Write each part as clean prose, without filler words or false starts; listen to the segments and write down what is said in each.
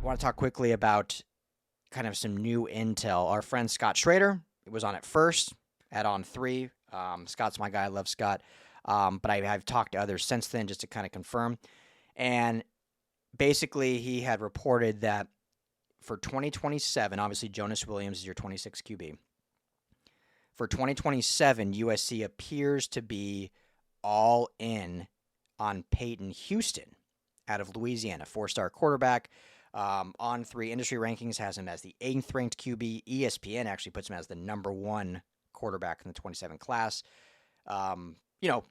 want to talk quickly about kind of some new intel. Our friend Scott Schrader was on it first at On 3. Scott's my guy. I love Scott. But I've talked to others since then just to kind of confirm. And basically, he had reported that for 2027, obviously Jonas Williams is your 26 QB. For 2027, USC appears to be all in on Peyton Houston out of Louisiana, 4-star quarterback. On 3 industry rankings has him as the 8th ranked QB. ESPN actually puts him as the number 1 quarterback in the 27 class. A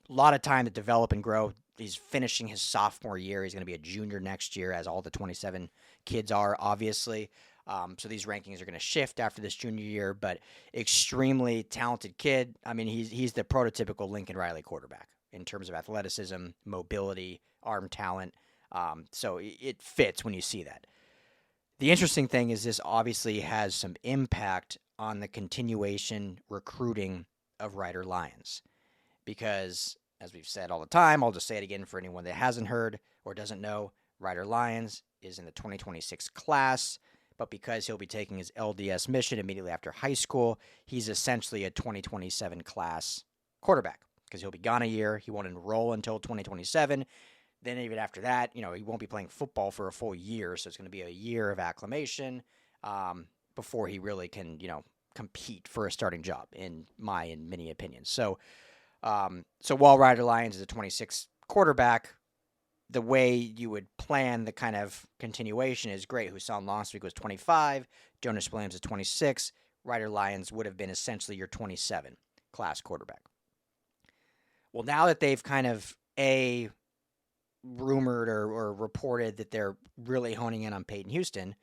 lot of time to develop and grow. He's finishing his sophomore year. He's going to be a junior next year, as all the 27 kids are, obviously. So these rankings are going to shift after this junior year, but extremely talented kid. I mean, he's the prototypical Lincoln Riley quarterback in terms of athleticism, mobility, arm talent. So it fits when you see that. The interesting thing is this obviously has some impact on the continuation recruiting of Ryder Lyons because, as we've said all the time, I'll just say it again for anyone that hasn't heard or doesn't know, Ryder Lyons is in the 2026 class, but because he'll be taking his LDS mission immediately after high school, he's essentially a 2027 class quarterback because he'll be gone a year. He won't enroll until 2027. Then even after that, he won't be playing football for a full year, so it's going to be a year of acclimation before he really can, compete for a starting job, in my and many opinions. So while Ryder Lyons is a 26 quarterback, the way you would plan the kind of continuation is great. Hussam last week was 25, Jonas Williams is 26, Ryder Lyons would have been essentially your 27 class quarterback. Well, now that they've kind of rumored or reported that they're really honing in on Peyton Houston,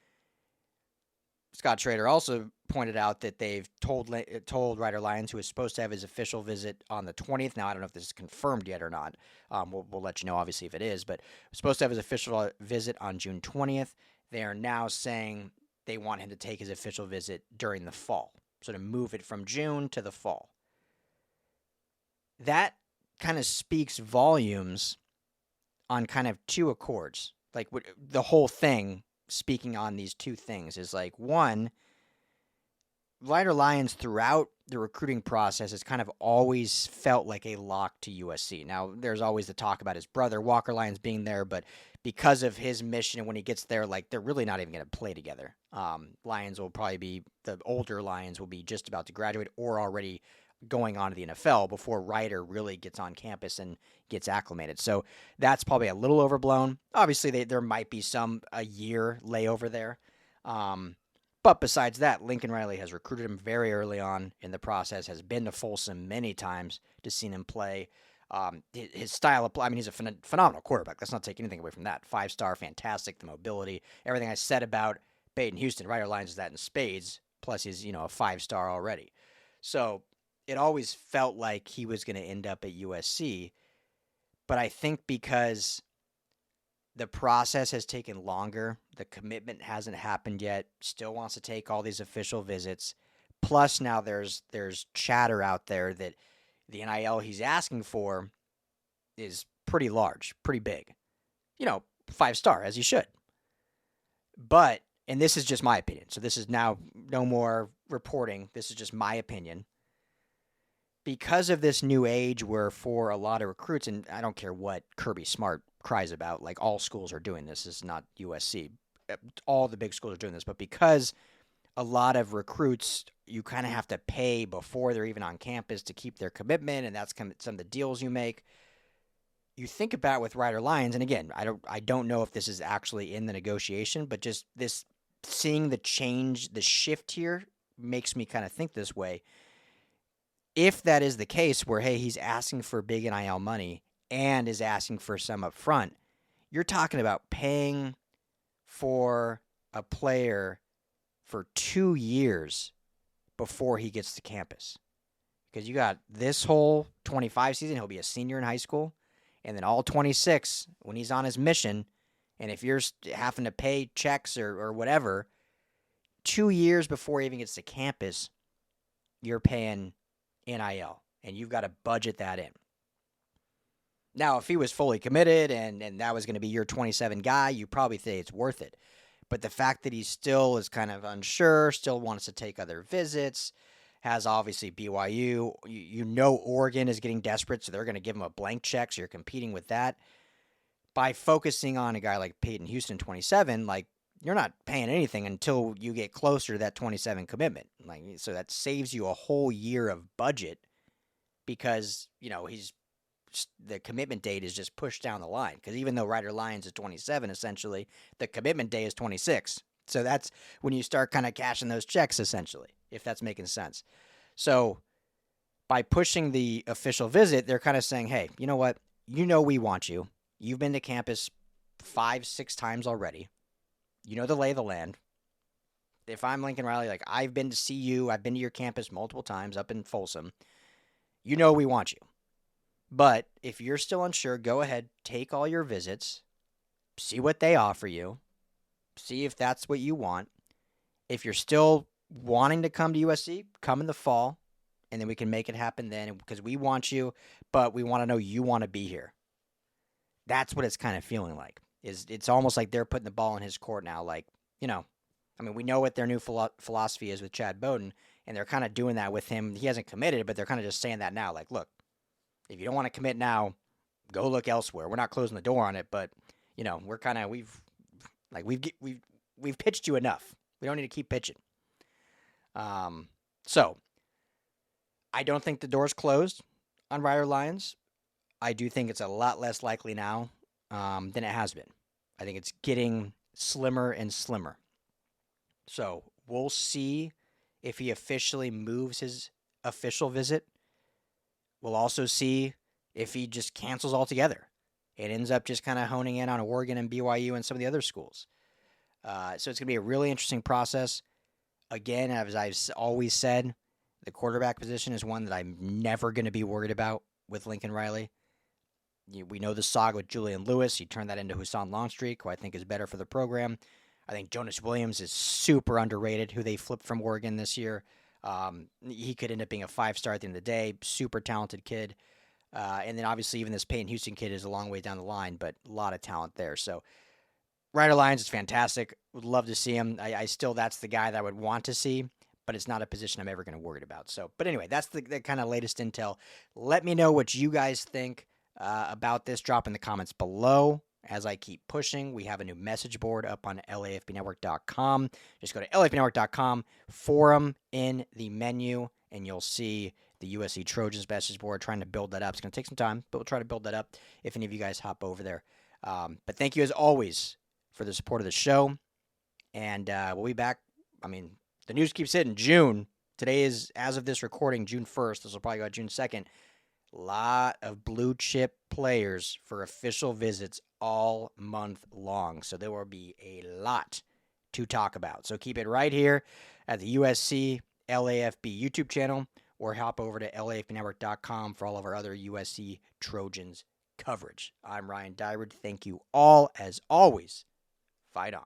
Scott Schrader also pointed out that they've told Ryder Lyons, who is supposed to have his official visit on the 20th. Now, I don't know if this is confirmed yet or not. We'll let you know, obviously, if it is. But supposed to have his official visit on June 20th. They are now saying they want him to take his official visit during the fall. So to move it from June to the fall. That kind of speaks volumes on kind of two accords. Like the whole thing speaking on these two things is like, one, Ryder Lyons throughout the recruiting process has kind of always felt like a lock to USC. Now, there's always the talk about his brother, Walker Lyons, being there, but because of his mission and when he gets there, like, they're really not even going to play together. Lyons will probably be, the older Lyons will be just about to graduate or already going on to the NFL before Ryder really gets on campus and gets acclimated. So that's probably a little overblown. Obviously, there might be a year layover there. But besides that, Lincoln Riley has recruited him very early on in the process, has been to Folsom many times to see him play. His style of play, he's a phenomenal quarterback. Let's not take anything away from that. 5-star, fantastic, the mobility. Everything I said about Peyton Houston, Ryder Lyons is that in spades, plus he's, a 5-star already. So it always felt like he was going to end up at USC. But I think because the process has taken longer, the commitment hasn't happened yet, still wants to take all these official visits. Plus now there's chatter out there that the NIL he's asking for is pretty large, pretty big. 5-star, as he should. But, and this is just my opinion, so this is now no more reporting, this is just my opinion. Because of this new age where for a lot of recruits, and I don't care what Kirby Smart cries about, like all schools are doing this, is not USC. All the big schools are doing this, but because a lot of recruits, you kind of have to pay before they're even on campus to keep their commitment, and that's some of the deals you make. You think about with Ryder Lyons, and again, I don't know if this is actually in the negotiation, but just this seeing the change, the shift here makes me kind of think this way. If that is the case where, hey, he's asking for big NIL money and is asking for some up front, you're talking about paying for a player for 2 years before he gets to campus. Because you got this whole 25 season, he'll be a senior in high school, and then all 26 when he's on his mission, and if you're having to pay checks or whatever, 2 years before he even gets to campus, you're paying NIL, and you've got to budget that in. Now, if he was fully committed and that was going to be your 27 guy, you probably say it's worth it. But the fact that he still is kind of unsure, still wants to take other visits, has obviously BYU. You know Oregon is getting desperate, so they're going to give him a blank check, so you're competing with that. By focusing on a guy like Peyton Houston, 27, like, you're not paying anything until you get closer to that 27 commitment. Like, so that saves you a whole year of budget because, the commitment date is just pushed down the line. Because even though Ryder Lyons is 27, essentially, the commitment day is 26. So that's when you start kind of cashing those checks, essentially, if that's making sense. So by pushing the official visit, they're kind of saying, hey, you know what? We want you. You've been to campus 5-6 times already. You know the lay of the land. If I'm Lincoln Riley, like, I've been to see you. I've been to your campus multiple times up in Folsom. We want you. But if you're still unsure, go ahead, take all your visits, see what they offer you, see if that's what you want. If you're still wanting to come to USC, come in the fall, and then we can make it happen then because we want you, but we want to know you want to be here. That's what it's kind of feeling like. It's almost like they're putting the ball in his court now. Like, we know what their new philosophy is with Chad Bowden, and they're kind of doing that with him. He hasn't committed, but they're kind of just saying that now. Like, look, if you don't want to commit now, go look elsewhere. We're not closing the door on it, but we're kind of we've pitched you enough. We don't need to keep pitching. So I don't think the door's closed on Ryder Lyons. I do think it's a lot less likely now than it has been. I think it's getting slimmer and slimmer. So we'll see if he officially moves his official visit. We'll also see if he just cancels altogether. It ends up just kind of honing in on Oregon and BYU and some of the other schools. So it's going to be a really interesting process. Again, as I've always said, the quarterback position is one that I'm never going to be worried about with Lincoln Riley. We know the saga with Julian Lewis. He turned that into Hassan Longstreet, who I think is better for the program. I think Jonas Williams is super underrated, who they flipped from Oregon this year. He could end up being a 5-star at the end of the day. Super talented kid. And then obviously even this Peyton Houston kid is a long way down the line, but a lot of talent there. So Ryder Lyons is fantastic. Would love to see him. I still, that's the guy that I would want to see, but it's not a position I'm ever going to worry about. So, but anyway, that's the kind of latest intel. Let me know what you guys think about this. Drop in the comments below. As I keep pushing, we have a new message board up on LAFBnetwork.com. Just go to LAFBnetwork.com, forum in the menu, and you'll see the USC Trojans message board. Trying to build that up. It's going to take some time, but we'll try to build that up if any of you guys hop over there. But thank you as always for the support of the show. And we'll be back. The news keeps hitting. June. Today is, as of this recording, June 1st. This will probably go out June 2nd. Lot of blue chip players for official visits all month long. So there will be a lot to talk about. So keep it right here at the USC LAFB YouTube channel or hop over to LAFBnetwork.com for all of our other USC Trojans coverage. I'm Ryan Dyrud. Thank you all, as always. Fight on.